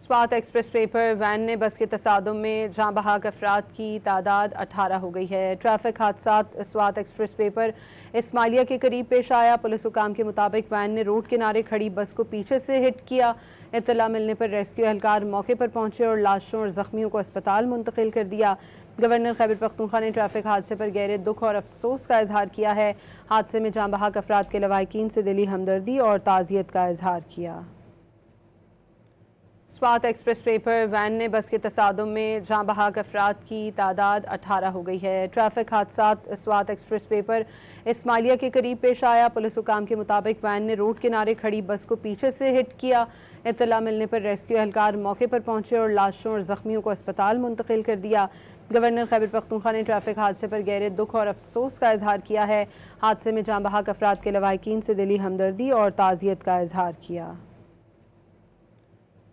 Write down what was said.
Swat express way पर van ने बस के तसादुम में जाँ बहक अफराद की तादाद 18 हो गई है। ट्रैफिक हादसा स्वात एक्सप्रेस वे पर इस्माइलिया के करीब पेश आया। पुलिस हुकाम के मुताबिक वैन ने रोड किनारे खड़ी बस को पीछे से हिट किया। इत्तला मिलने पर रेस्क्यू एहलकार मौके पर पहुंचे और लाशों और जख्मियों को अस्पताल मुंतकिल कर दिया। गवर्नर खैबर पख्तूनख्वा ने ट्रैफिक हादसे पर गहरे दुख और अफसोस का इजहार किया है। हादसे में जाँ बहक अफराद के लवाहिकीन से दिली हमदर्दी और ताज़ियत का इजहार किया। स्वात एक्सप्रेस वे पर वैन ने बस के तसादुम में जाँ बहक अफराद की तादाद 18 हो गई है। ट्रैफिक हादसा स्वात एक्सप्रेस वे पर इस्माइलिया के करीब पेश आया। पुलिस हुकाम के मुताबिक वैन ने रोड किनारे खड़ी बस को पीछे से हिट किया। इत्तला मिलने पर रेस्क्यू एहलकार मौके पर पहुंचे और लाशों और जख्मियों को अस्पताल मुंतकिल कर दिया। गवर्नर खैबर पख्तूनख्वा ने ट्रैफिक हादसे पर गहरे दुख और अफसोस का इजहार किया है। हादसे में जाँ बहक अफराद के लवाहिकीन से दिली हमदर्दी और ताज़ियत का इजहार किया।